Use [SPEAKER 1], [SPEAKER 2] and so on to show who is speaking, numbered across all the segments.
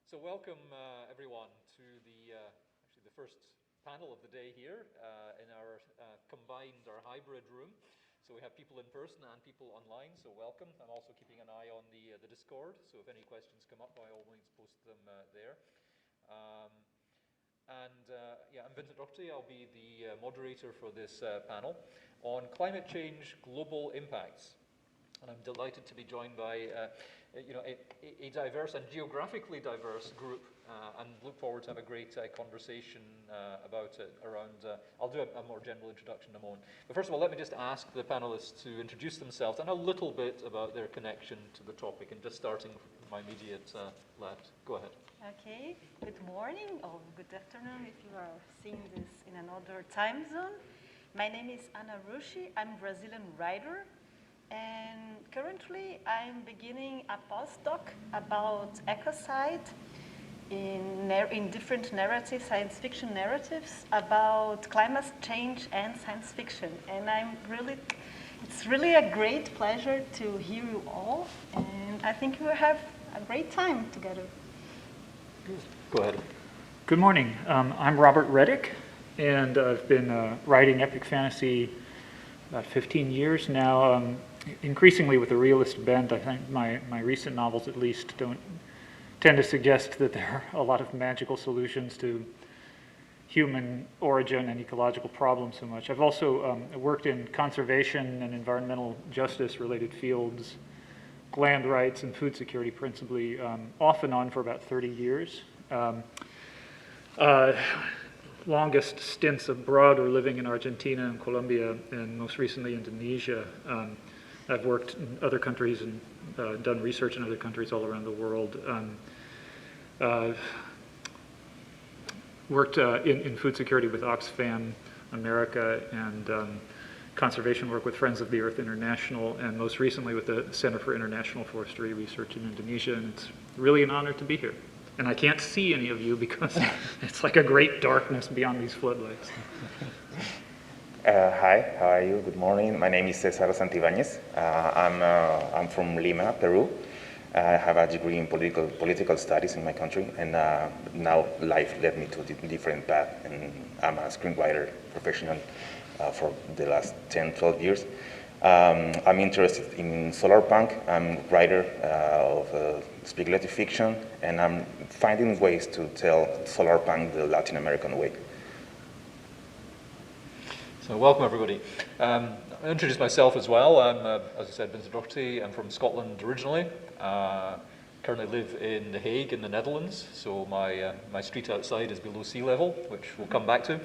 [SPEAKER 1] So welcome everyone to actually the first panel of the day here in our combined, our hybrid room. So we have people in person and people online, so welcome. I'm also keeping an eye on the Discord, so if any questions come up, by all means post them there. Yeah, I'm Vince Docherty. I'll be the moderator for this panel on climate change global impacts. And I'm delighted to be joined by a diverse and geographically diverse group, and look forward to have a great conversation about it around. I'll do a more general introduction in a moment. But first of all, let me just ask the panelists to introduce themselves and a little bit about their connection to the topic, and just starting from my immediate left. Go ahead.
[SPEAKER 2] Okay, good morning or good afternoon if you are seeing this in another time zone. My name is Ana Rüsche. I'm a Brazilian writer. And currently, I'm beginning a postdoc about ecocide in different narratives, science fiction narratives, about climate change and science fiction. And it's really a great pleasure to hear you all. And I think we'll have a great time together.
[SPEAKER 1] Go ahead.
[SPEAKER 3] Good morning. I'm Robert Reddick, and I've been writing epic fantasy about 15 years now. Increasingly with a realist bent. I think my recent novels, at least, don't tend to suggest that there are a lot of magical solutions to human origin and ecological problems so much. I've also worked in conservation and environmental justice related fields, land rights and food security principally, off and on for about 30 years. Longest stints abroad were living in Argentina and Colombia, and most recently Indonesia. I've worked in other countries and done research in other countries all around the world. Worked in food security with Oxfam America, and conservation work with Friends of the Earth International, and most recently with the Center for International Forestry Research in Indonesia. And it's really an honor to be here. And I can't see any of you because it's like a great darkness beyond these floodlights.
[SPEAKER 4] Hi, how are you? Good morning. My name is César Santivañez. I'm from Lima, Peru. I have a degree in political studies in my country, and now life led me to a different path, and I'm a screenwriter professional for the last 10, 12 years. I'm interested in solar punk. I'm a writer of speculative fiction, and I'm finding ways to tell solar punk the Latin American way.
[SPEAKER 1] So welcome everybody. I'll introduce myself as well. I'm, as I said, Vince Docherty. I'm from Scotland originally. Currently live in The Hague in the Netherlands. So my street outside is below sea level, which we'll come back to.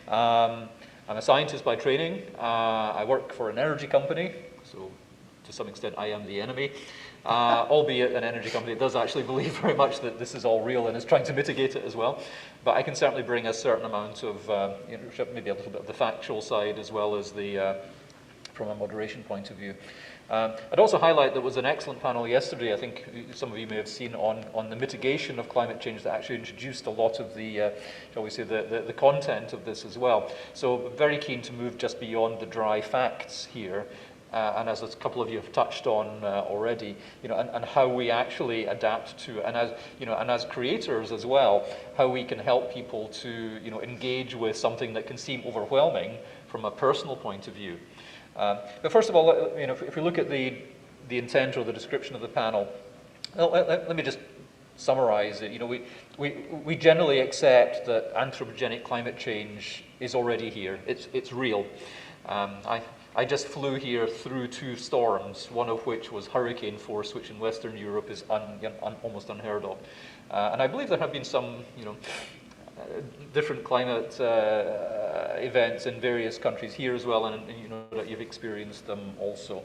[SPEAKER 1] I'm a scientist by training. I work for an energy company. So to some extent, I am the enemy. Albeit an energy company that does actually believe very much that this is all real and is trying to mitigate it as well. But I can certainly bring a certain amount of, maybe a little bit of the factual side as well as the, from a moderation point of view. I'd also highlight there was an excellent panel yesterday, I think some of you may have seen, on the mitigation of climate change that actually introduced a lot of the, shall we say, the content of this as well. So very keen to move just beyond the dry facts here. And as a couple of you have touched on already, and how we actually adapt to, and as creators as well, how we can help people to, engage with something that can seem overwhelming from a personal point of view. But first of all, if we look at the intent or the description of the panel, let me just summarize it. We generally accept that anthropogenic climate change is already here. It's real. I just flew here through 2 storms, one of which was hurricane force, which in Western Europe is almost unheard of. And I believe there have been some, different climate events in various countries here as well, and that you've experienced them also.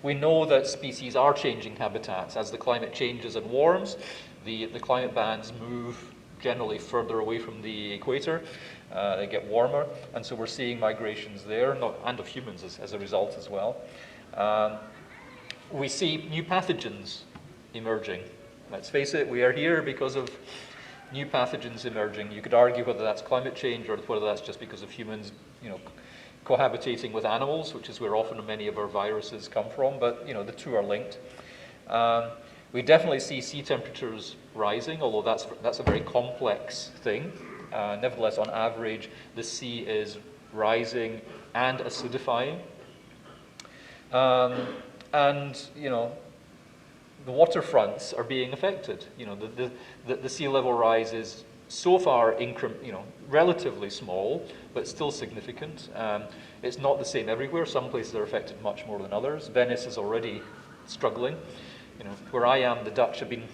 [SPEAKER 1] We know that species are changing habitats as the climate changes and warms. The climate bands move generally further away from the equator. They get warmer, and so we're seeing migrations there, and of humans as a result as well. We see new pathogens emerging. Let's face it, we are here because of new pathogens emerging. You could argue whether that's climate change or whether that's just because of humans, cohabitating with animals, which is where often many of our viruses come from, but the two are linked. We definitely see sea temperatures rising, although that's a very complex thing. Nevertheless, on average, the sea is rising and acidifying. And, you know, the waterfronts are being affected. You know, the sea level rise is so far relatively small, but still significant. It's not the same everywhere. Some places are affected much more than others. Venice is already struggling. You know, where I am, the Dutch have been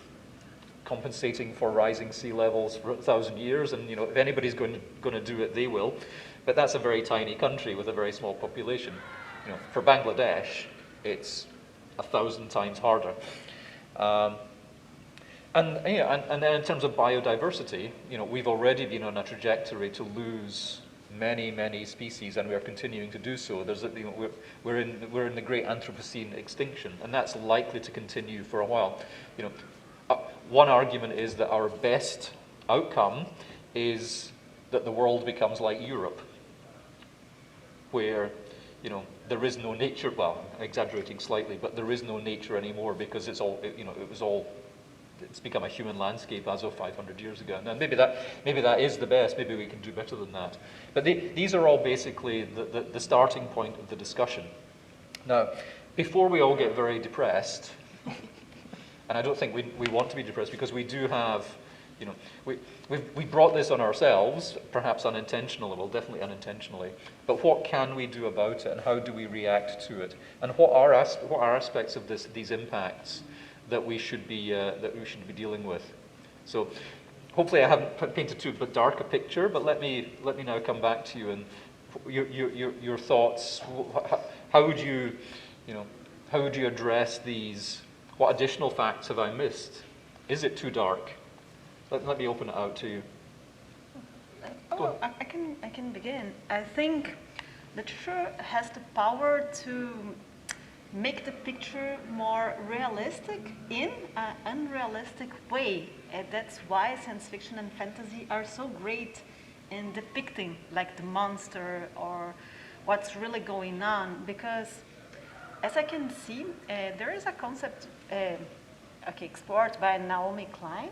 [SPEAKER 1] compensating for rising sea levels for 1,000 years, and you know, if anybody's going to do it, they will. But that's a very tiny country with a very small population. You know, for Bangladesh, it's 1,000 times harder. And then in terms of biodiversity, you know, we've already been on a trajectory to lose many, many species, and we are continuing to do so. There's, you know, we're in the great Anthropocene extinction, and that's likely to continue for a while. You know, one argument is that our best outcome is that the world becomes like Europe, where, you know, there is no nature. Well, exaggerating slightly, but there is no nature anymore because it's all, you know, it's become a human landscape as of 500 years ago. And maybe that is the best. Maybe we can do better than that. But these are all basically the starting point of the discussion. Now, before we all get very depressed, and I don't think we want to be depressed, because we do have, you know, we brought this on ourselves, perhaps unintentionally, well, definitely unintentionally. But what can we do about it, and how do we react to it, and what are aspects of these impacts that we should be dealing with? So, hopefully, I haven't painted too dark a picture, but let me now come back to you and your thoughts. How would you address these? What additional facts have I missed? Is it too dark? Let me open it out to you.
[SPEAKER 2] Oh, I can begin. I think literature has the power to make the picture more realistic in an unrealistic way. And that's why science fiction and fantasy are so great in depicting like the monster or what's really going on, because as I can see, there is a concept explored by Naomi Klein,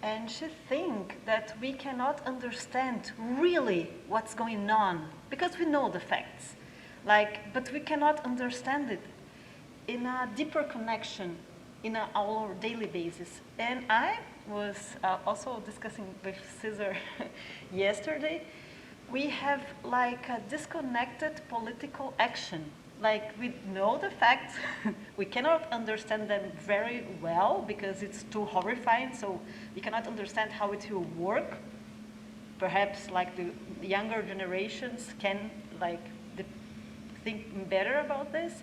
[SPEAKER 2] and she thinks that we cannot understand really what's going on because we know the facts, but we cannot understand it in a deeper connection in our daily basis. And I was also discussing with César yesterday, we have like a disconnected political action. Like, we know the facts, we cannot understand them very well because it's too horrifying, so we cannot understand how it will work. Perhaps like the younger generations can think better about this.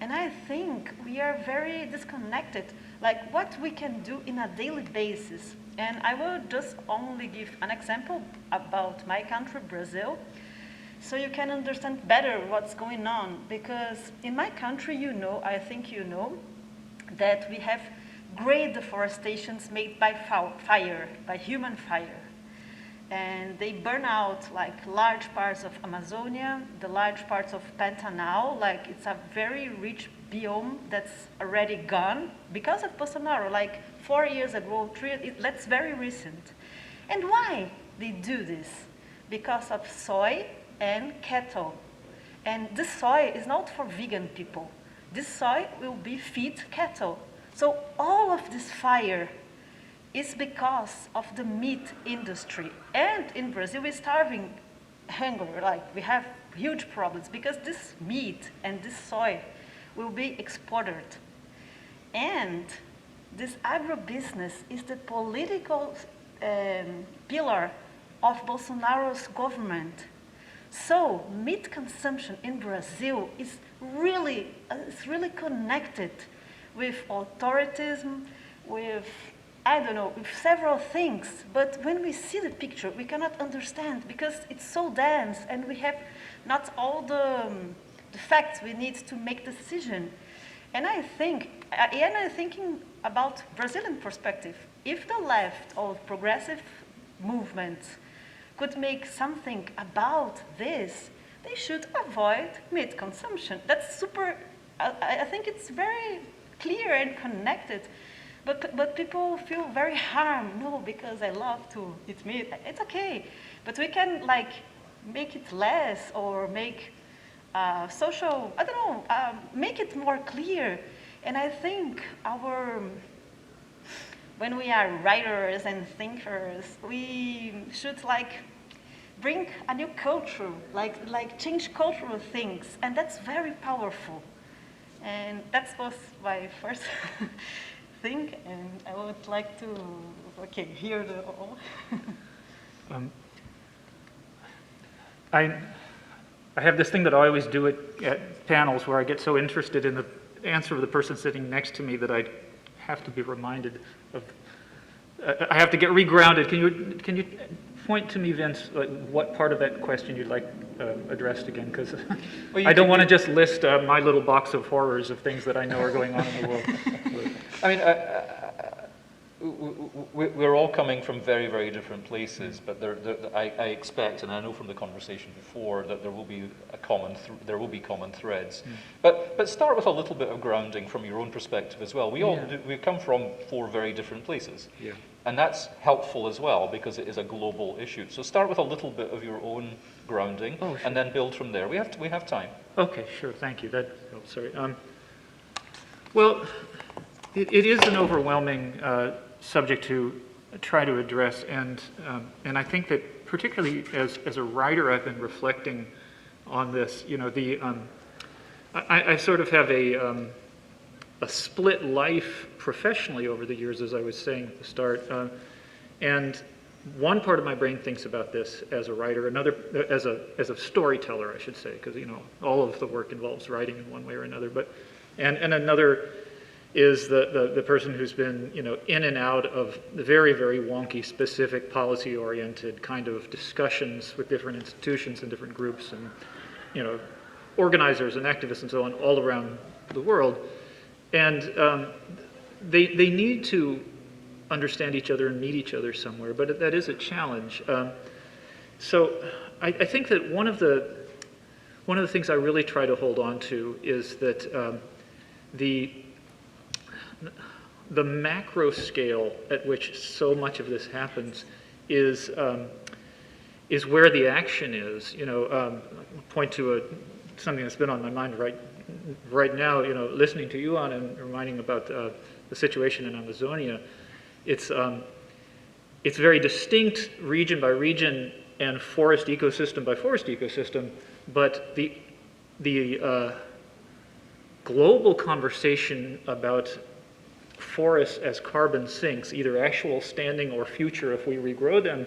[SPEAKER 2] And I think we are very disconnected, like what we can do in a daily basis. And I will just only give an example about my country, Brazil, so you can understand better what's going on. Because in my country, you know, I think you know, that we have great deforestations made by fire, by human fire. And they burn out like large parts of Amazonia, the large parts of Pantanal, like it's a very rich biome that's already gone because of Bolsonaro, like 4 years ago, that's very recent. And why they do this? Because of soy and cattle. And this soy is not for vegan people. This soy will be feed cattle. So all of this fire is because of the meat industry. And in Brazil, we're starving hunger. Like, we have huge problems because this meat and this soy will be exported. And this agribusiness is the political pillar of Bolsonaro's government. So meat consumption in Brazil is really connected with authoritarianism, with, I don't know, with several things. But when we see the picture, we cannot understand because it's so dense and we have not all the facts we need to make the decision. And I think, and I'm thinking about Brazilian perspective. If the left or progressive movements could make something about this, they should avoid meat consumption. That's super, I think it's very clear and connected. But people feel very harmed. No, because I love to eat meat. It's okay, but we can like make it less or make social. I don't know. Make it more clear. And I think when we are writers and thinkers, we should like bring a new culture, like change cultural things, and that's very powerful. And that was my first thing, and I would like to, hear the all.
[SPEAKER 3] I have this thing that I always do at panels where I get so interested in the answer of the person sitting next to me that I have to be reminded of, I have to get regrounded. Can you point to me, Vince, like what part of that question you'd like addressed again? Because I don't want to just list my little box of horrors of things that I know are going on in the world.
[SPEAKER 1] I mean, we're all coming from very, very different places, but I expect, and I know from the conversation before, that there will be common threads. But start with a little bit of grounding from your own perspective as well. We come from 4 very different places, and that's helpful as well because it is a global issue. So start with a little bit of your own grounding, and then build from there. We have time.
[SPEAKER 3] Okay, sure. Thank you. Sorry. Well, it is an overwhelming subject to try to address, and I think that particularly as a writer, I've been reflecting on this. You know, I sort of have a split life professionally over the years, as I was saying at the start, and one part of my brain thinks about this as a writer, another as a storyteller, I should say, because all of the work involves writing in one way or another. But and another is the person who's been in and out of the very, very wonky, specific, policy-oriented kind of discussions with different institutions and different groups and organizers and activists and so on all around the world. And they need to understand each other and meet each other somewhere, but that is a challenge. So I think that one of the things I really try to hold on to is that the macro scale at which so much of this happens is where the action is. I'll point to something that's been on my mind right now. Listening to you, Ana, and reminding about the situation in Amazonia. It's very distinct region by region and forest ecosystem by forest ecosystem, but the global conversation about forests as carbon sinks, either actual standing or future if we regrow them,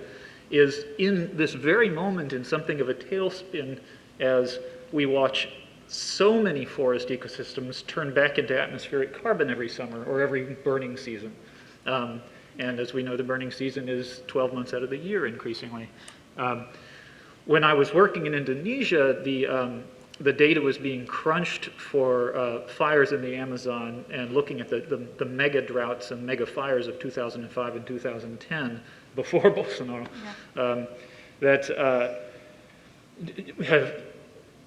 [SPEAKER 3] is in this very moment in something of a tailspin as we watch so many forest ecosystems turn back into atmospheric carbon every summer or every burning season. And as we know, the burning season is 12 months out of the year increasingly. When I was working in Indonesia, the data was being crunched for fires in the Amazon and looking at the mega droughts and mega fires of 2005 and 2010 before Bolsonaro.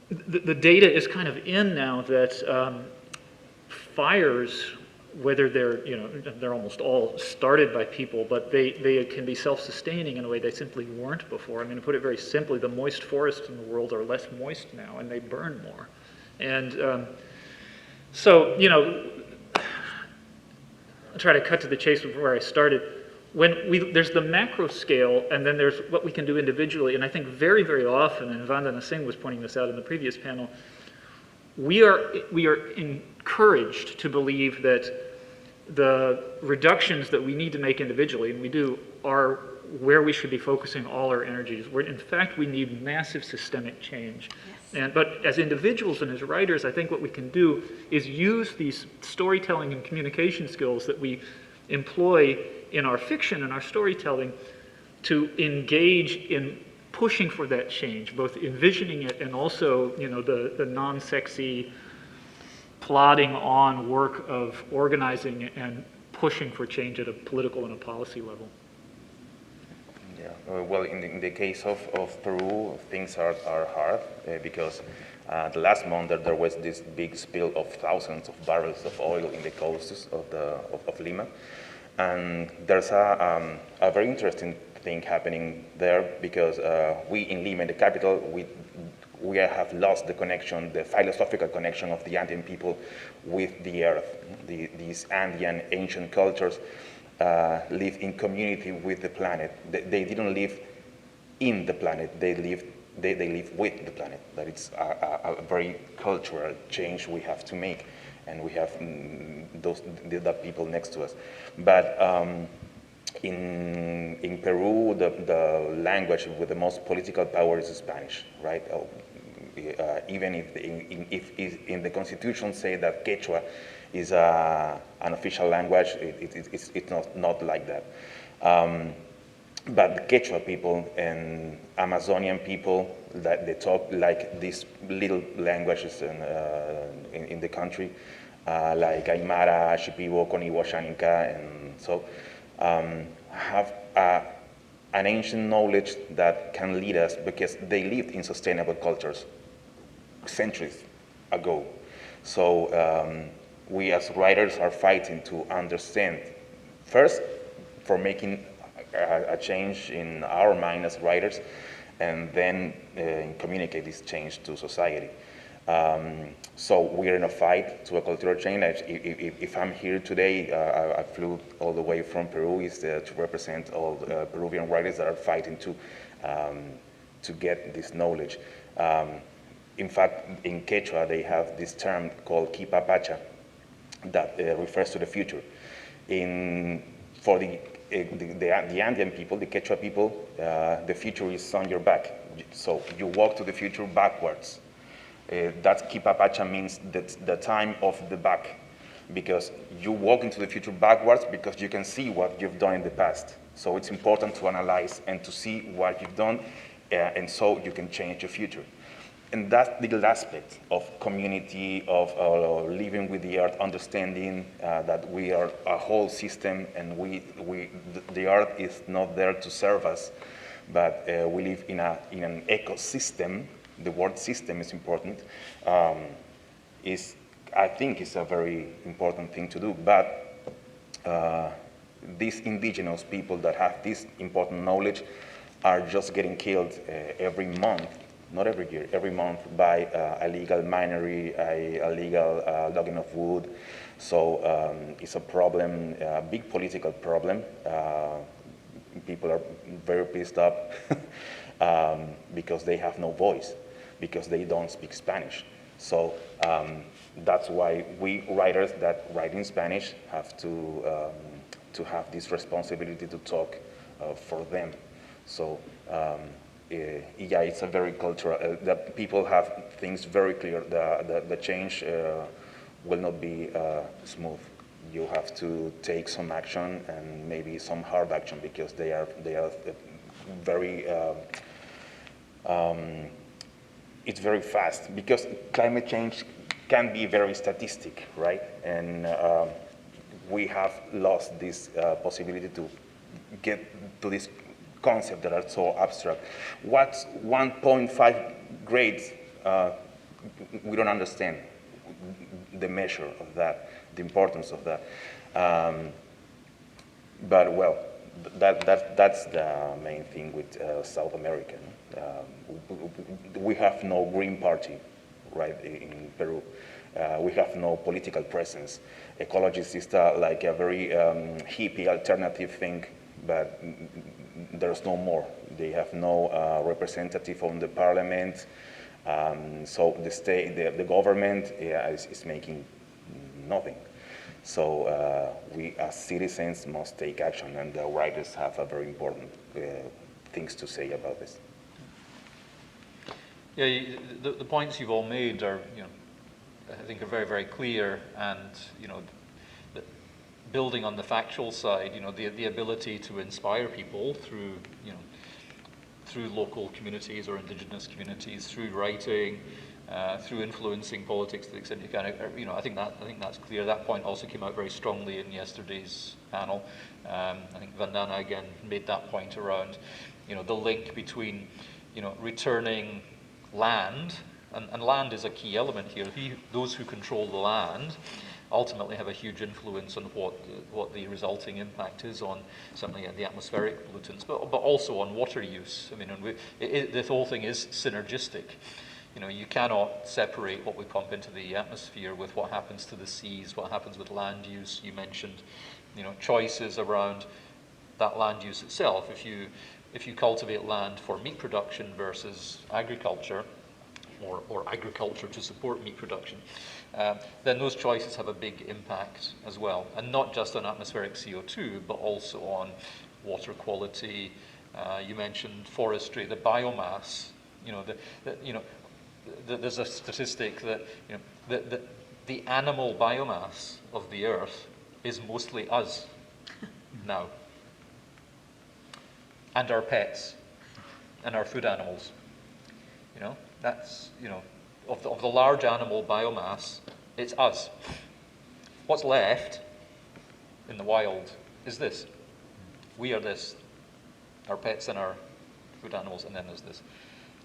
[SPEAKER 3] The data is kind of in now that fires, whether they're almost all started by people, but they can be self-sustaining in a way they simply weren't before. I mean, to put it very simply, the moist forests in the world are less moist now, and they burn more. And so, I'll try to cut to the chase of where I started. There's the macro scale, and then there's what we can do individually. And I think very, very often, and Vandana Singh was pointing this out in the previous panel, we are encouraged to believe that the reductions that we need to make individually, and we do, are where we should be focusing all our energies. Where in fact we need massive systemic change. Yes. But as individuals and as writers, I think what we can do is use these storytelling and communication skills that we employ in our fiction and our storytelling to engage in pushing for that change, both envisioning it and also, the non-sexy, plodding on work of organizing and pushing for change at a political and a policy level.
[SPEAKER 4] Yeah, well, in the case of Peru, things are hard because The last month there was this big spill of thousands of barrels of oil in the coasts of Lima. And there's a very interesting thing happening there because we in Lima, the capital, we have lost the connection, the philosophical connection of the Andean people with the earth. These Andean ancient cultures live in community with the planet. They didn't live in the planet, they live with the planet. That it's a very cultural change we have to make, and we have that people next to us. But in Peru, the language with the most political power is Spanish, right? Even if in the Constitution say that Quechua is an official language, it's not like that. But the Quechua people and Amazonian people, that they talk like these little languages in the country, like Aymara, Shipibo, Koniwo, Shaninka, and so have an ancient knowledge that can lead us because they lived in sustainable cultures centuries ago. So we as writers are fighting to understand, first, for making a change in our mind as writers, and then communicate this change to society. So we're in a fight to a cultural change. If I'm here today, I flew all the way from Peru is to represent all Peruvian writers that are fighting to get this knowledge. In fact, in Quechua, they have this term called Qhipa Pacha that refers to the future. For the Andean people, the Quechua people, the future is on your back. So you walk to the future backwards. That Qhipa Pacha means that the time of the back, because you walk into the future backwards because you can see what you've done in the past. So it's important to analyze and to see what you've done, and so you can change the future. And that little aspect of community, of living with the earth, understanding that we are a whole system, and the earth is not there to serve us, but we live in an ecosystem. The word system is important. I think it's a very important thing to do. But these indigenous people that have this important knowledge are just getting killed every month. Not every year, every month by illegal minery, illegal logging of wood. So it's a problem, a big political problem. People are very pissed off because they have no voice, because they don't speak Spanish. So that's why we writers that write in Spanish have to have this responsibility to talk for them. So. Yeah, it's a very cultural, that people have things very clear. The change will not be smooth. You have to take some action, and maybe some hard action, because they are very, it's very fast, because climate change can be very statistic, right? And we have lost this possibility to get to this concept that are so abstract. What's 1.5 grades? We don't understand the measure of that, the importance of that. But well, that's the main thing with South America. We have no Green Party, right, in Peru. We have no political presence. Ecologists is like a very hippie alternative thing, but there's no more. They have no representative on the parliament. So the state, the government is making nothing. So we as citizens must take action, and the writers have a very important things to say about this.
[SPEAKER 1] Yeah, the points you've all made are, I think are very, very clear, and building on the factual side, the ability to inspire people through, through local communities or indigenous communities, through writing, through influencing politics to the extent you can. I think that's clear. That point also came out very strongly in yesterday's panel. I think Vandana again made that point around, the link between, returning land And land is a key element here. Those who control the land ultimately have a huge influence on what the resulting impact is on certainly the atmospheric pollutants, but also on water use. I mean, the whole thing is synergistic. You know, you cannot separate what we pump into the atmosphere with what happens to the seas, what happens with land use. You mentioned, you know, choices around that land use itself. If you cultivate land for meat production versus agriculture, or agriculture to support meat production, then those choices have a big impact as well. And not just on atmospheric CO2, but also on water quality. You mentioned forestry, the biomass. You know, there's a statistic that, you know, the animal biomass of the earth is mostly us now. And our pets, and our food animals. You know, that's, you know, of the large animal biomass, it's us. What's left in the wild is this. We are this. Our pets and our food animals, and then there's this.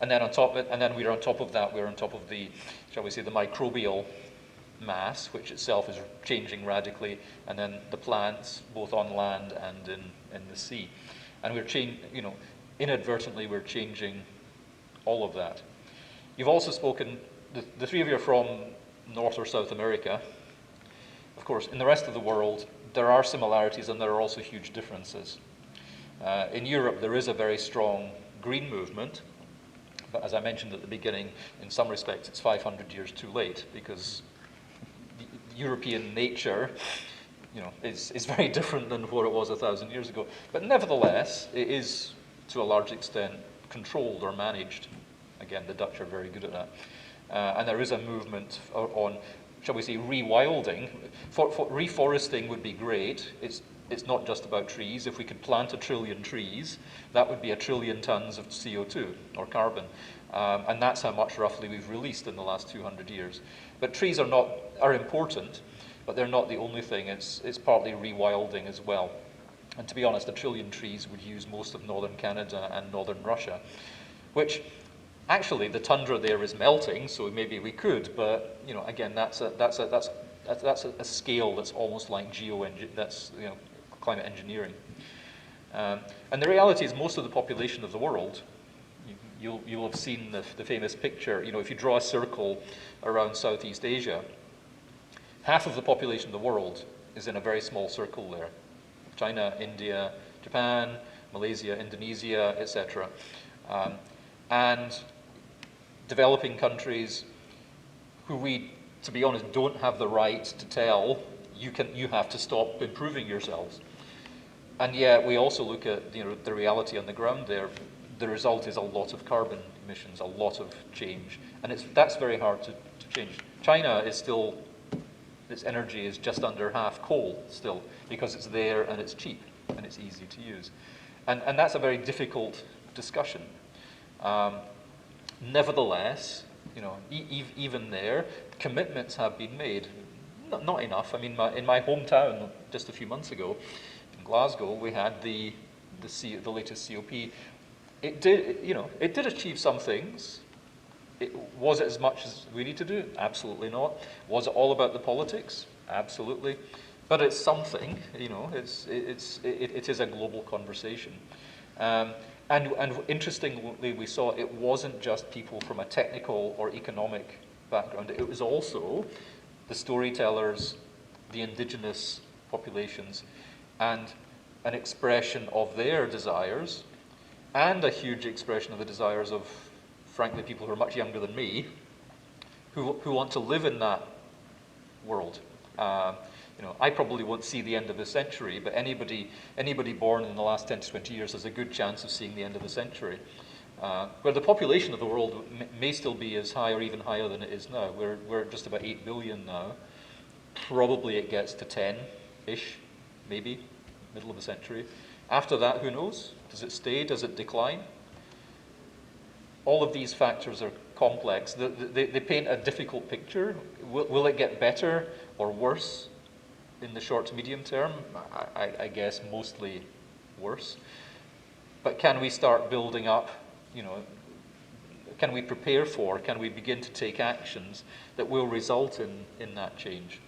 [SPEAKER 1] And then on top of it, and then we're on top of that, we're on top of the, shall we say, the microbial mass, which itself is changing radically, and then the plants, both on land and in the sea. And we're you know, inadvertently we're changing all of that. You've also spoken, the three of you are from North or South America. Of course, in the rest of the world, there are similarities and there are also huge differences. In Europe, there is a very strong green movement, but as I mentioned at the beginning, in some respects, it's 500 years too late, because European nature, you know, is very different than what it was 1,000 years ago. But nevertheless, it is, to a large extent, controlled or managed. Again, the Dutch are very good at that. And there is a movement on, shall we say, rewilding. Reforesting would be great. It's not just about trees. If we could plant 1 trillion trees, that would be 1 trillion tons of CO2 or carbon. And that's how much roughly we've released in the last 200 years. But trees are important, but they're not the only thing. It's partly rewilding as well. And to be honest, 1 trillion trees would use most of northern Canada and northern Russia, which actually the tundra there is melting, so maybe we could, but you know, again, that's a scale that's almost like that's, you know, climate engineering. And the reality is, most of the population of the world, you'll have seen the famous picture. You know, if you draw a circle around Southeast Asia, half of the population of the world is in a very small circle there. China, India, Japan, Malaysia, Indonesia, etc. And developing countries who we, to be honest, don't have the right to tell, you have to stop improving yourselves. And yet we also look at, you know, the reality on the ground there. The result is a lot of carbon emissions, a lot of change. And that's very hard to change. China is still, its energy is just under half coal still, because it's there and it's cheap and it's easy to use. And that's a very difficult discussion. Nevertheless, you know, even there, commitments have been made. Not enough. I mean, in my hometown, just a few months ago, in Glasgow, we had the latest COP. It did achieve some things. Was it as much as we need to do? Absolutely not. Was it all about the politics? Absolutely. But it's something. You know, it is a global conversation. And interestingly, we saw it wasn't just people from a technical or economic background. It was also the storytellers, the indigenous populations, and an expression of their desires, and a huge expression of the desires of, frankly, people who are much younger than me, who want to live in that world. You know, I probably won't see the end of the century, but anybody born in the last 10 to 20 years has a good chance of seeing the end of the century. Where the population of the world may still be as high or even higher than it is now. We're just about 8 billion now. Probably it gets to 10-ish, maybe, middle of the century. After that, who knows? Does it stay? Does it decline? All of these factors are complex. They paint a difficult picture. Will it get better or worse in the short to medium term? I guess mostly worse. But can we start building up, you know, can we prepare for, can we begin to take actions that will result in that change?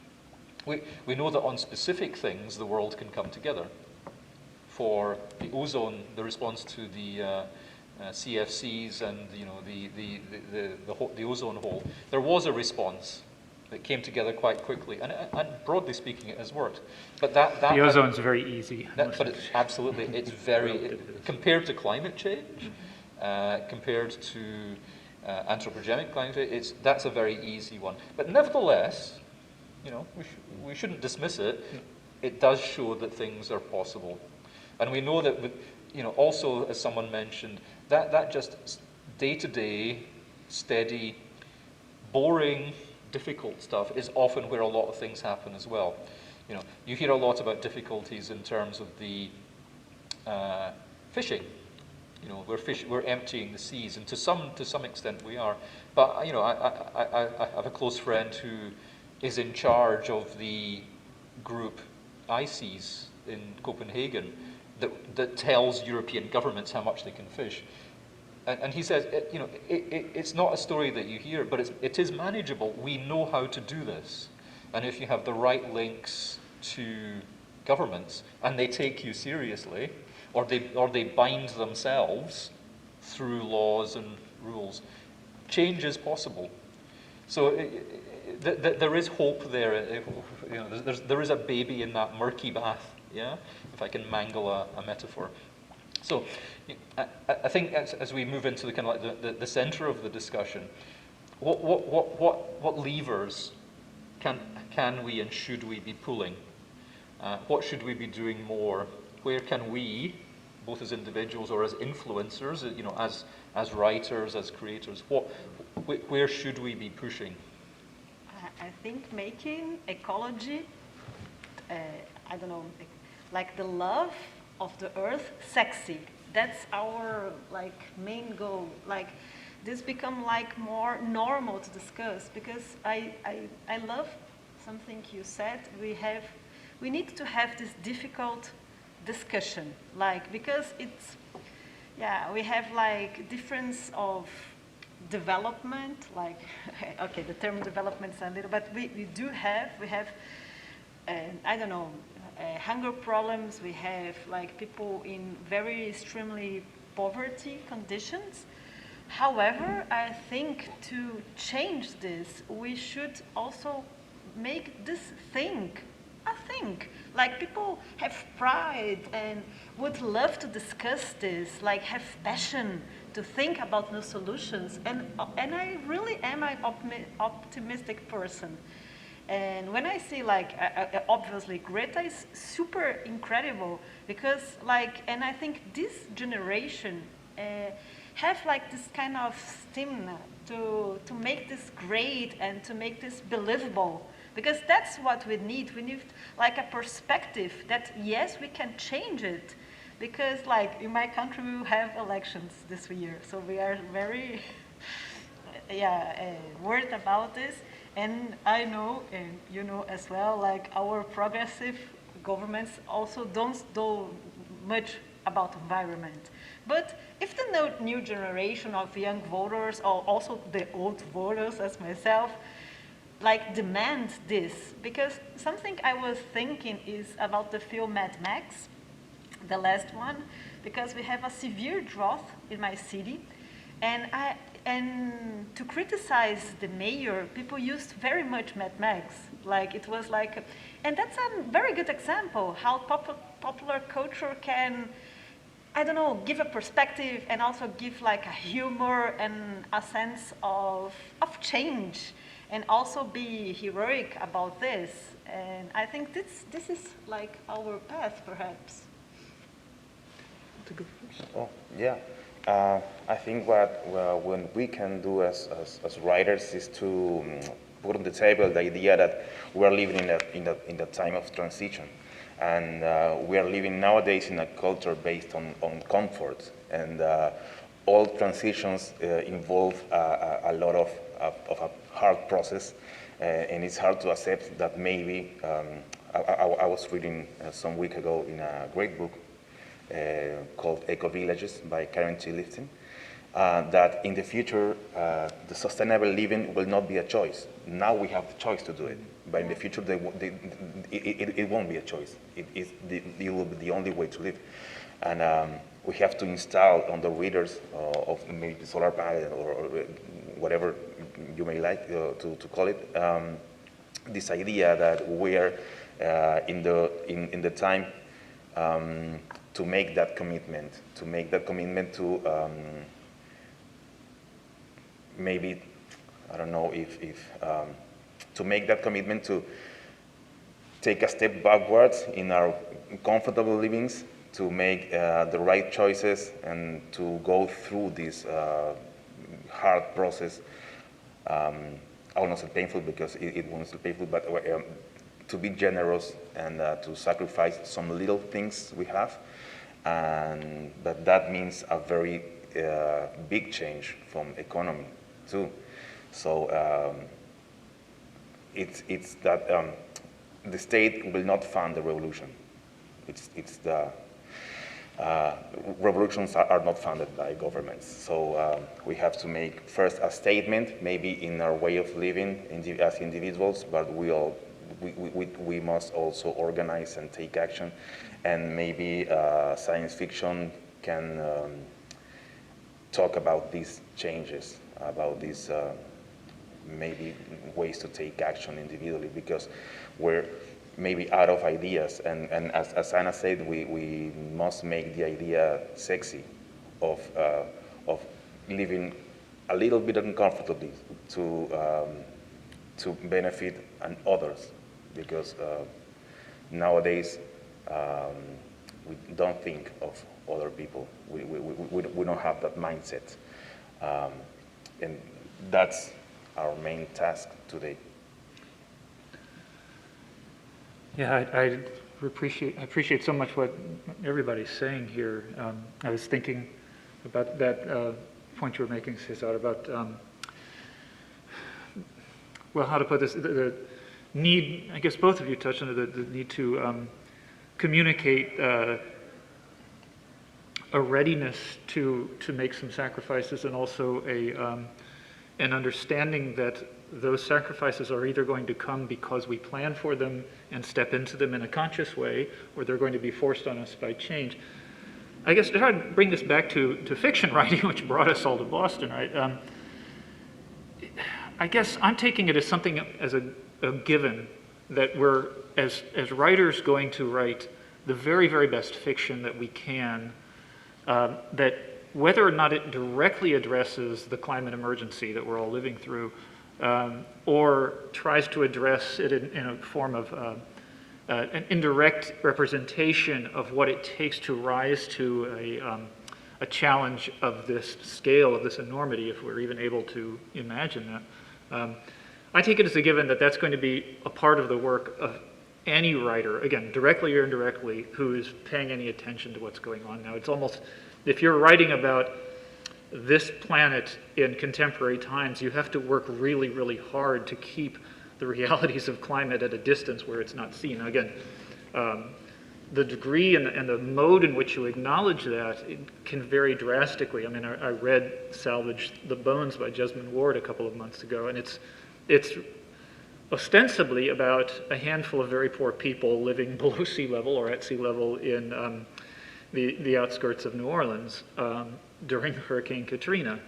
[SPEAKER 1] We know that on specific things, the world can come together. For the ozone, the response to the CFCs and the ozone hole, there was a response that came together quite quickly, and broadly speaking, it has worked. But the
[SPEAKER 3] ozone's very easy.
[SPEAKER 1] Absolutely, it's very compared to climate change, compared to anthropogenic climate change. That's a very easy one. But nevertheless, we shouldn't dismiss it. It does show that things are possible, and we know that. Also, as someone mentioned, that just day-to-day, steady, boring, difficult stuff is often where a lot of things happen as well. You hear a lot about difficulties in terms of the fishing. We're emptying the seas, and to some extent we are. But I have a close friend who is in charge of the group ICES in Copenhagen that tells European governments how much they can fish. And he says, it's not a story that you hear, but it is manageable. We know how to do this. And if you have the right links to governments, and they take you seriously, or they bind themselves through laws and rules, change is possible. So there is hope there. There is a baby in that murky bath, yeah? If I can mangle a metaphor. So I think as we move into the kind of like the center of the discussion, what levers can we and should we be pulling? What should we be doing more? Where can we, both as individuals or as influencers, as writers, as creators, where should we be pushing?
[SPEAKER 2] I think making ecology, I don't know, like the love of the earth sexy. That's our main goal. This become more normal to discuss, because I love something you said. We need to have this difficult discussion, because we have difference of development, okay, the term development is a little, but we have I don't know, hunger problems. We have people in very extremely poverty conditions. However, I think to change this, we should also make this thing a thing. People have pride and would love to discuss this, have passion to think about new solutions. And I really am an optimistic person. And when I see obviously Greta is super incredible, because and I think this generation have this kind of stamina to make this great and to make this believable, because that's what we need. We need a perspective that yes, we can change it, because in my country we will have elections this year, so we are very worried about this. And I know, and you know as well, our progressive governments also don't do much about environment. But if the new generation of young voters, or also the old voters as myself, demand this, because something I was thinking is about the film Mad Max, the last one, because we have a severe drought in my city, and to criticize the mayor, people used very much Mad Max. It was and that's a very good example how popular culture can, I don't know, give a perspective and also give a humor and a sense of change, and also be heroic about this. And I think this is our path, perhaps.
[SPEAKER 4] Oh, yeah. I think when we can do as writers is to put on the table the idea that we're living in the time of transition, and we are living nowadays in a culture based on comfort, and all transitions involve a lot of a hard process, and it's hard to accept that maybe I was reading some week ago in a great book called Eco Villages by Karen T. Lifton, that in the future, the sustainable living will not be a choice. Now we have the choice to do it, but in the future, it won't be a choice. It will be the only way to live. And we have to install on the readers of maybe solar panel or whatever you may like to call it, this idea that we're in the time to make that commitment, to maybe, I don't know if to make that commitment to take a step backwards in our comfortable livings, to make the right choices and to go through this hard process. I will not say painful because it won't be painful, but to be generous and to sacrifice some little things we have. But that means a very big change from economy too. So it's that the state will not fund the revolution. It's the revolutions are not funded by governments. So we have to make first a statement, maybe in our way of living as individuals, but we must also organize and take action. And maybe science fiction can talk about these changes, about these maybe ways to take action individually, because we're maybe out of ideas. And as Ana said, we must make the idea sexy of living a little bit uncomfortably to benefit others, because nowadays we don't think of other people. We don't have that mindset, and that's our main task today.
[SPEAKER 3] Yeah, I appreciate so much what everybody's saying here. I was thinking about that point you were making, César, about well, how to put this, the need, I guess both of you touched on it, the need to communicate a readiness to make some sacrifices, and also an understanding that those sacrifices are either going to come because we plan for them and step into them in a conscious way, or they're going to be forced on us by change. I guess to try to bring this back to fiction writing, which brought us all to Boston, right? I guess I'm taking it as something, as a given, that we're, as writers, going to write the very, very best fiction that we can, that whether or not it directly addresses the climate emergency that we're all living through, or tries to address it in a form of an indirect representation of what it takes to rise to a challenge of this scale, of this enormity, if we're even able to imagine that. I take it as a given that that's going to be a part of the work of any writer, again, directly or indirectly, who is paying any attention to what's going on now. It's almost, if you're writing about this planet in contemporary times, you have to work really, really hard to keep the realities of climate at a distance where it's not seen. Now, again, the degree and the mode in which you acknowledge that, it can vary drastically. I mean, I read Salvage the Bones by Jesmond Ward a couple of months ago, and it's ostensibly about a handful of very poor people living below sea level or at sea level in the outskirts of New Orleans during Hurricane Katrina.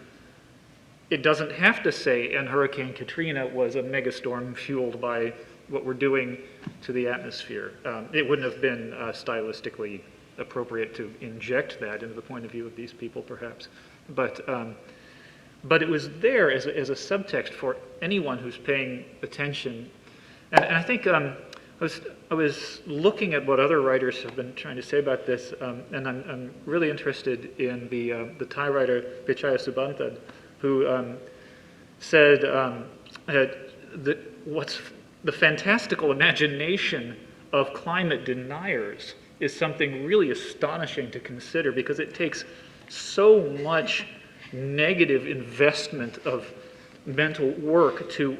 [SPEAKER 3] It doesn't have to say, and Hurricane Katrina was a megastorm fueled by what we're doing to the atmosphere. It wouldn't have been stylistically appropriate to inject that into the point of view of these people, perhaps. But it was there as a subtext for anyone who's paying attention. And I think I was looking at what other writers have been trying to say about this, and I'm really interested in the Thai writer Vichaya Subantad, who said that what's the fantastical imagination of climate deniers is something really astonishing to consider, because it takes so much negative investment of mental work to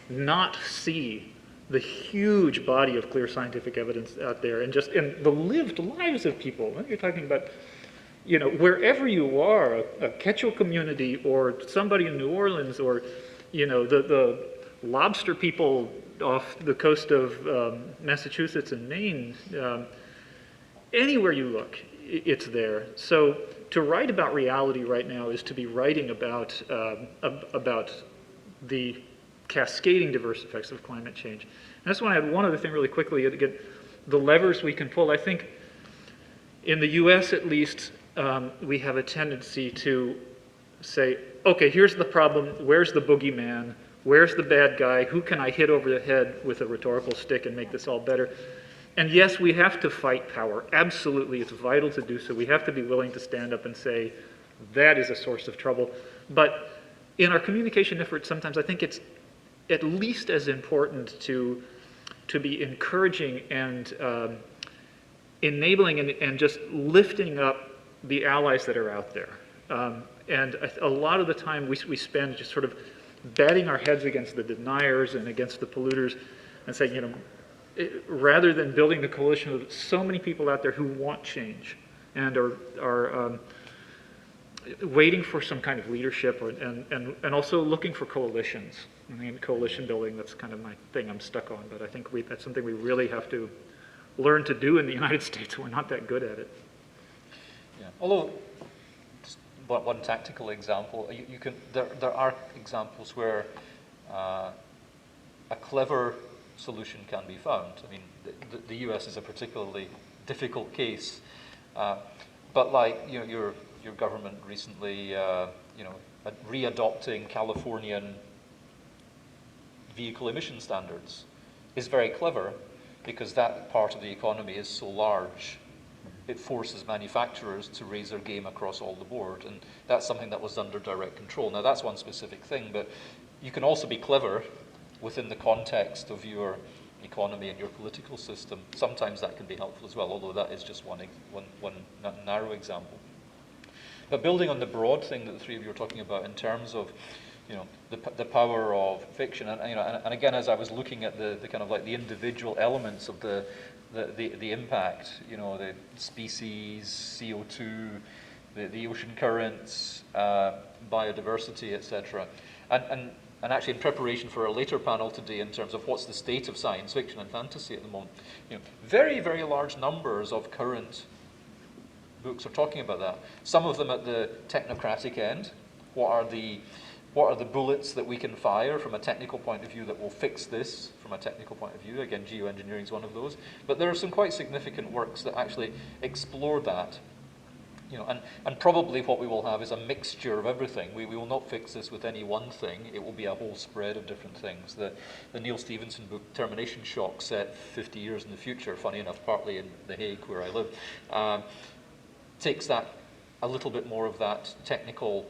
[SPEAKER 3] not see the huge body of clear scientific evidence out there, and just in the lived lives of people. You're talking about you know, wherever you are, a Quechua community or somebody in New Orleans or, you know, the lobster people off the coast of Massachusetts and Maine, anywhere you look, it's there. So to write about reality right now is to be writing about the cascading diverse effects of climate change. And I just want to add one other thing really quickly, to get the levers we can pull. I think in the US at least, we have a tendency to say, okay, here's the problem, where's the boogeyman, where's the bad guy, who can I hit over the head with a rhetorical stick and make this all better? And yes, we have to fight power. Absolutely, it's vital to do so. We have to be willing to stand up and say, that is a source of trouble. But in our communication efforts, sometimes I think it's at least as important to be encouraging and enabling and just lifting up the allies that are out there. And a lot of the time we spend just sort of batting our heads against the deniers and against the polluters and saying, you know, rather than building the coalition of so many people out there who want change and are waiting for some kind of leadership and also looking for coalitions. I mean, coalition building, that's kind of my thing I'm stuck on, but I think that's something we really have to learn to do in the United States. We're not that good at it.
[SPEAKER 1] Yeah. Although, just one tactical example, there are examples where a clever solution can be found. I mean, the US is a particularly difficult case, but like, you know, your government recently, you know, readopting Californian vehicle emission standards is very clever because that part of the economy is so large. It forces manufacturers to raise their game across all the board, and that's something that was under direct control. Now, that's one specific thing, but you can also be clever within the context of your economy and your political system. Sometimes that can be helpful as well, although that is just one narrow example. But building on the broad thing that the three of you were talking about in terms of, you know, the power of fiction, and you know, and again, as I was looking at the kind of like the individual elements of the impact, you know, the species, CO2, the ocean currents, biodiversity, etc., and actually in preparation for a later panel today in terms of what's the state of science fiction and fantasy at the moment, you know, very, very large numbers of current books are talking about that. Some of them at the technocratic end. What are the bullets that we can fire from a technical point of view that will fix this from a technical point of view? Again, geoengineering is one of those. But there are some quite significant works that actually explore that. You know, and probably what we will have is a mixture of everything. We will not fix this with any one thing. It will be a whole spread of different things. The Neil Stephenson book, Termination Shock, set 50 years in the future, funny enough, partly in The Hague, where I live, takes that, a little bit more of that technical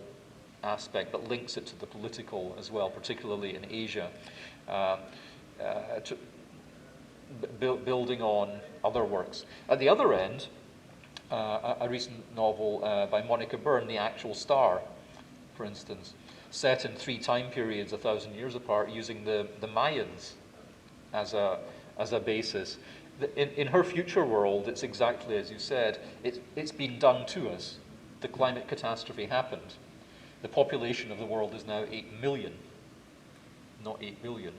[SPEAKER 1] aspect, but links it to the political as well, particularly in Asia, building on other works. At the other end, a recent novel by Monica Byrne, The Actual Star, for instance, set in 3 time periods 1,000 years apart, using the Mayans as a basis. In her future world, it's exactly as you said. It's been done to us. The climate catastrophe happened. The population of the world is now 8 million, not 8 billion.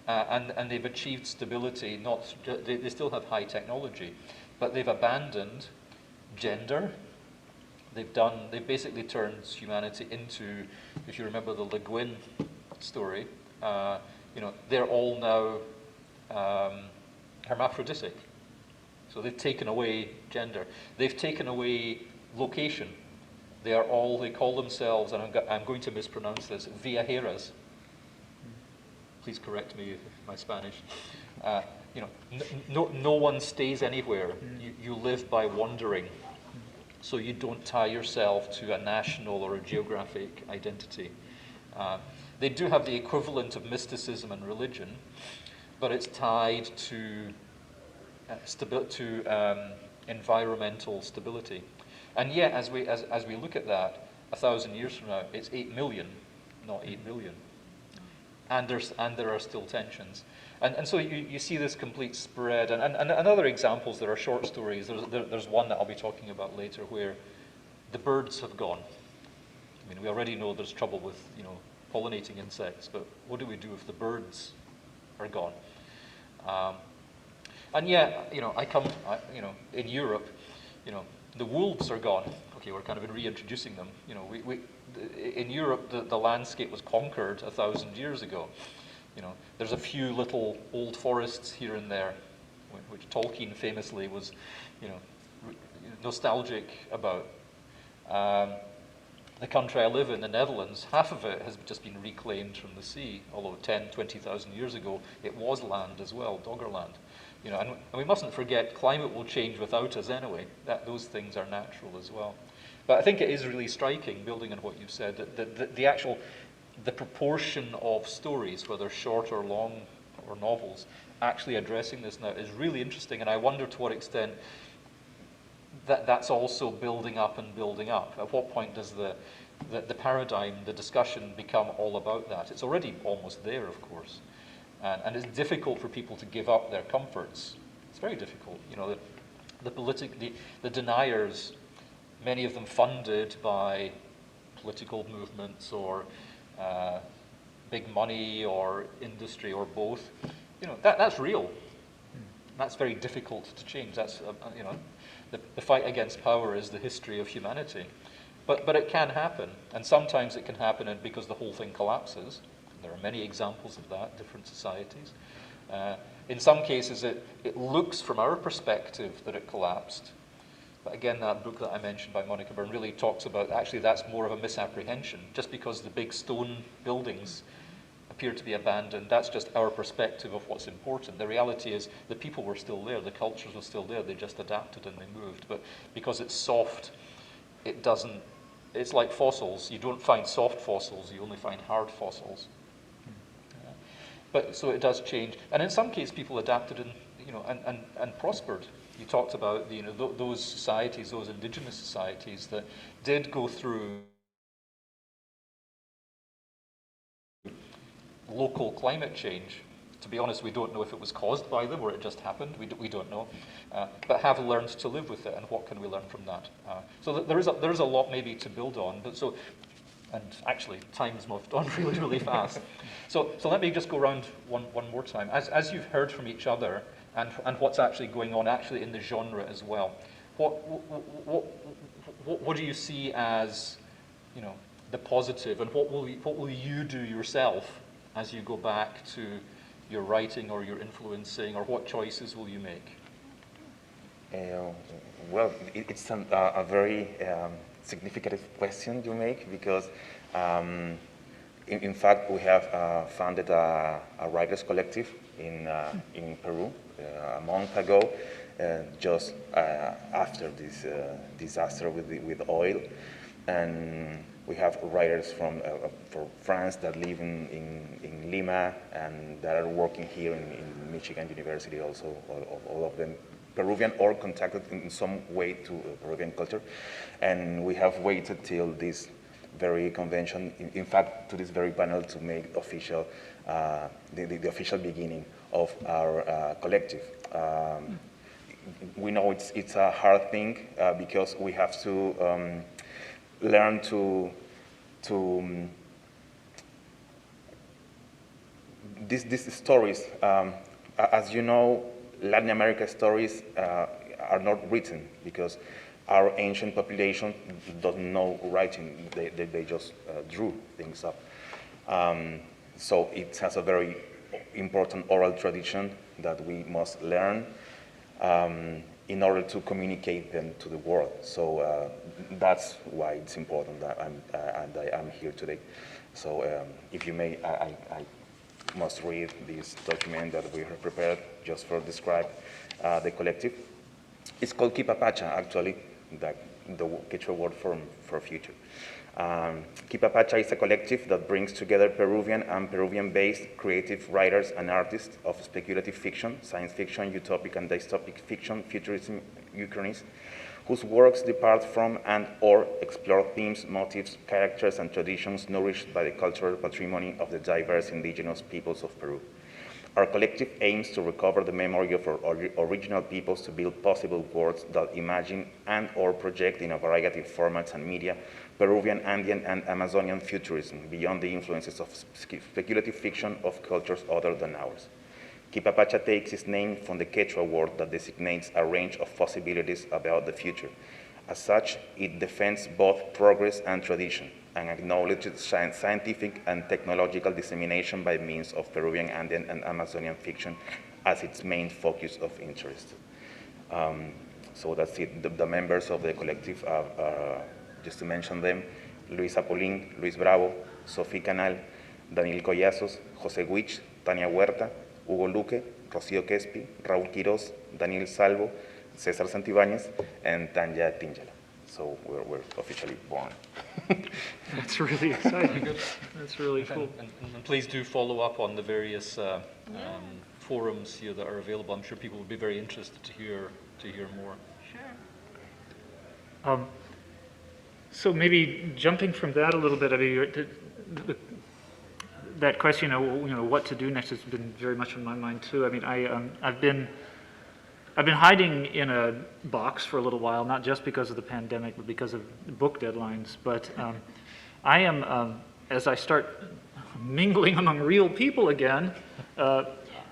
[SPEAKER 1] And they've achieved stability. They still have high technology, but they've abandoned gender. They've basically turned humanity into, if you remember the Le Guin story, you know, they're all now hermaphroditic. So they've taken away gender. They've taken away location. They call themselves, and I'm going to mispronounce this, viajeras. Please correct me if my Spanish. You know, no one stays anywhere. You live by wandering. So you don't tie yourself to a national or a geographic identity. They do have the equivalent of mysticism and religion, but it's tied to environmental stability. And yet, as we look at that, 1,000 years from now, it's 8 million, not 8 billion. And there are still tensions. And so you see this complete spread. And other examples, there are short stories. There's one that I'll be talking about later where the birds have gone. I mean, we already know there's trouble with, you know, pollinating insects, but what do we do if the birds are gone? And yet, you know, you know, in Europe, you know, the wolves are gone. Okay, we're kind of reintroducing them. You know, in Europe, the landscape was conquered 1,000 years ago. You know, there's a few little old forests here and there, which Tolkien famously was, you know, nostalgic about. The country I live in, the Netherlands, half of it has just been reclaimed from the sea, although 10, 20,000 years ago, it was land as well, Doggerland. You know, and we mustn't forget, climate will change without us anyway. Those things are natural as well. But I think it is really striking, building on what you've said, that the proportion of stories, whether short or long or novels, actually addressing this now is really interesting, and I wonder to what extent that's also building up and building up. At what point does the paradigm, the discussion become all about that? It's already almost there, of course. And it's difficult for people to give up their comforts. It's very difficult. You know, the deniers, many of them funded by political movements or big money or industry or both, you know, that's real. That's very difficult to change. That's, you know, the fight against power is the history of humanity. But it can happen, and sometimes it can happen because the whole thing collapses. There are many examples of that, different societies. In some cases, it looks from our perspective that it collapsed. But again, that book that I mentioned by Monica Byrne really talks about, actually that's more of a misapprehension. Just because the big stone buildings appear to be abandoned, that's just our perspective of what's important. The reality is the people were still there, the cultures were still there, they just adapted and they moved. But because it's soft, it doesn't, it's like fossils. You don't find soft fossils, you only find hard fossils. But so it does change. And in some cases people adapted and, you know, and prospered. You talked about, you know, those societies, those indigenous societies that did go through local climate change. To be honest, we don't know if it was caused by them or it just happened. We don't know. But have learned to live with it, and what can we learn from that? So there is a lot maybe to build on. But so, and actually, time's moved on really, really fast. So let me just go around one more time. As you've heard from each other, and what's actually going on actually in the genre as well, what do you see as, you know, the positive, and what will you do yourself as you go back to your writing or your influencing, or what choices will you make?
[SPEAKER 4] Well, it's a very significant question you make, because in fact we have founded a writers collective in Peru a month ago, just after this disaster with oil, and we have writers from France that live in Lima and that are working here in Michigan University also, all of them Peruvian or contacted in some way to Peruvian culture. And we have waited till this very convention, in fact, to this very panel to make official, the official beginning of our collective. We know it's a hard thing because we have to learn to these stories. As you know, Latin America stories are not written because our ancient population doesn't know writing. They just drew things up. So it has a very important oral tradition that we must learn in order to communicate them to the world. So that's why it's important that I'm here today. So if you may, I must read this document that we have prepared just for describe the collective. It's called Qhipa Pacha, actually, the Quechua word for future. Qhipa Pacha is a collective that brings together Peruvian and Peruvian-based creative writers and artists of speculative fiction, science fiction, utopic and dystopic fiction, futurism, Euchronism, whose works depart from and or explore themes, motifs, characters, and traditions nourished by the cultural patrimony of the diverse indigenous peoples of Peru. Our collective aims to recover the memory of our original peoples to build possible worlds that imagine and or project in a variety of formats and media Peruvian, Andean, and Amazonian futurism beyond the influences of speculative fiction of cultures other than ours. Qhipa Pacha takes its name from the Quechua word that designates a range of possibilities about the future. As such, it defends both progress and tradition, and acknowledges scientific and technological dissemination by means of Peruvian, Andean, and Amazonian fiction as its main focus of interest. So that's it. The members of the collective are, just to mention them, Luis Apolín, Luis Bravo, Sophie Canal, Daniel Collazos, José Huich, Tania Huerta, Hugo Luque, Rocío Quespi, Raúl Quiroz, Daniel Salvo, César Santivañez, and Tanya Tinjala. So we're officially born.
[SPEAKER 3] That's really exciting. That's really cool.
[SPEAKER 1] And please do follow up on the various forums here that are available. I'm sure people would be very interested to hear more.
[SPEAKER 2] Sure.
[SPEAKER 3] So maybe jumping from that a little bit, I mean, that question of what to do next has been very much on my mind too. I mean, I've been hiding in a box for a little while, not just because of the pandemic, but because of book deadlines. But I am, as I start mingling among real people again,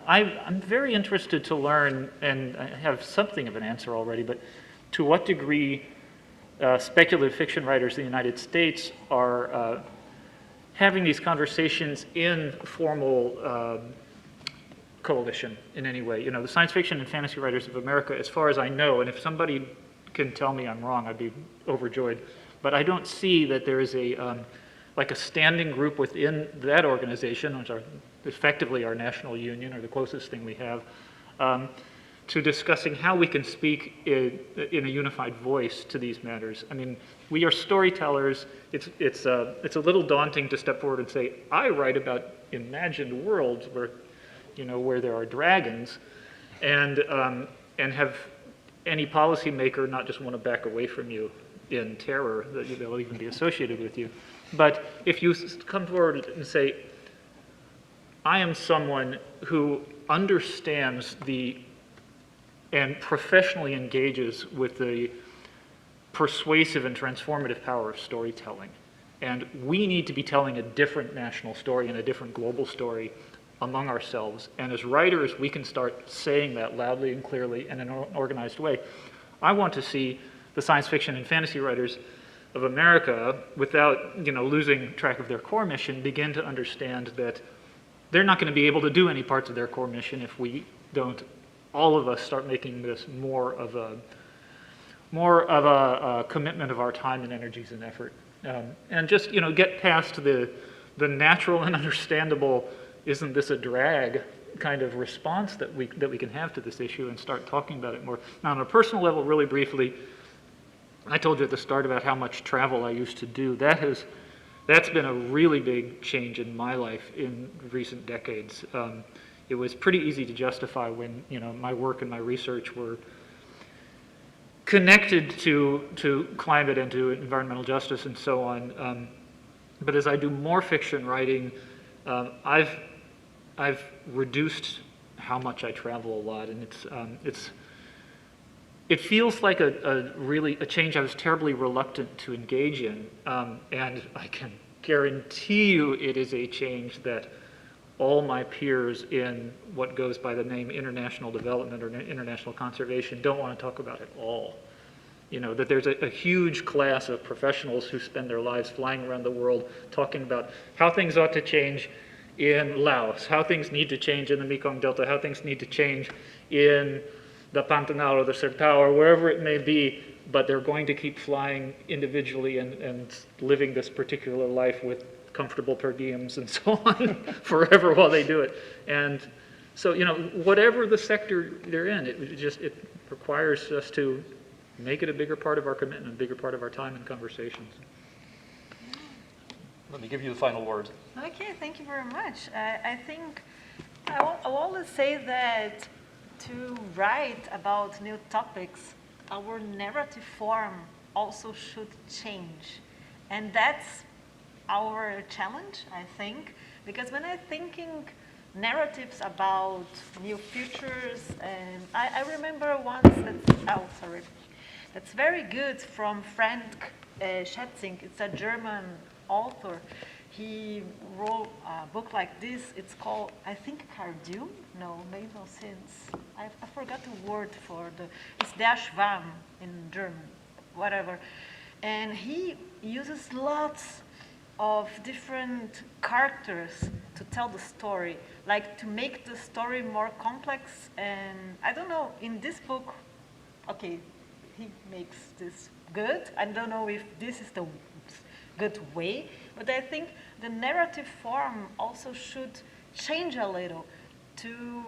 [SPEAKER 3] I'm very interested to learn, and I have something of an answer already, but to what degree speculative fiction writers in the United States are having these conversations in formal coalition in any way. The science fiction and fantasy writers of America, as far as I know, and if somebody can tell me I'm wrong, I'd be overjoyed, but I don't see that there is like a standing group within that organization, which are effectively our national union, or the closest thing we have, to discussing how we can speak in a unified voice to these matters. I mean, we are storytellers. It's a little daunting to step forward and say, I write about imagined worlds where there are dragons, and have any policymaker not just want to back away from you in terror that they'll even be associated with you. But if you come forward and say, I am someone who understands and professionally engages with the persuasive and transformative power of storytelling, and we need to be telling a different national story and a different global story among ourselves, and as writers we can start saying that loudly and clearly in an organized way. I want to see the science fiction and fantasy writers of America, without losing track of their core mission, begin to understand that they're not going to be able to do any parts of their core mission if we don't, all of us, start making this more of a commitment of our time and energies and effort, and just get past the natural and understandable "isn't this a drag" kind of response that we can have to this issue, and start talking about it more. Now, on a personal level, really briefly, I told you at the start about how much travel I used to do. That's been a really big change in my life in recent decades. It was pretty easy to justify when my work and my research were connected to climate and to environmental justice and so on. But as I do more fiction writing, I've reduced how much I travel a lot, and it feels like a change I was terribly reluctant to engage in, and I can guarantee you it is a change that all my peers in what goes by the name international development or international conservation don't want to talk about at all. That there's a huge class of professionals who spend their lives flying around the world talking about how things ought to change in Laos, how things need to change in the Mekong Delta, how things need to change in the Pantanal or the Sertao or wherever it may be, but they're going to keep flying individually and living this particular life with comfortable per diems and so on forever while they do it. And so, whatever the sector they're in, it requires us to make it a bigger part of our commitment, a bigger part of our time and conversations.
[SPEAKER 1] Let me give you the final word.
[SPEAKER 2] Okay, thank you very much. I think I'll always say that to write about new topics, our narrative form also should change. And that's our challenge, I think, because when I'm thinking narratives about new futures. And I remember once that's very good from Frank Schätzing. It's a German author. He wrote a book like this. It's called, I think, Cardium? No, made no sense. I forgot the word for it's Der Schwarm in German, whatever. And he uses lots of different characters to tell the story, like to make the story more complex. And I don't know, in this book, okay, he makes this good. I don't know if this is the good way, but I think the narrative form also should change a little to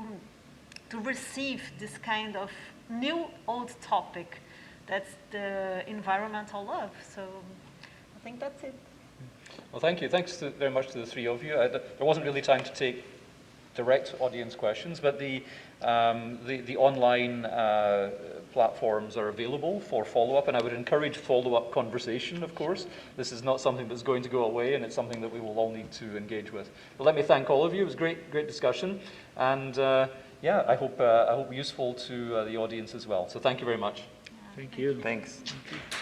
[SPEAKER 2] receive this kind of new old topic. That's the environmental love. So I think that's it.
[SPEAKER 1] Well, thank you. Thanks very much to the three of you. There wasn't really time to take direct audience questions, but the online platforms are available for follow-up, and I would encourage follow-up conversation, of course. This is not something that's going to go away, and it's something that we will all need to engage with. But let me thank all of you. It was great discussion, and yeah, I hope useful to the audience as well. So thank you very much.
[SPEAKER 3] Thank you.
[SPEAKER 4] Thanks.
[SPEAKER 3] Thank you.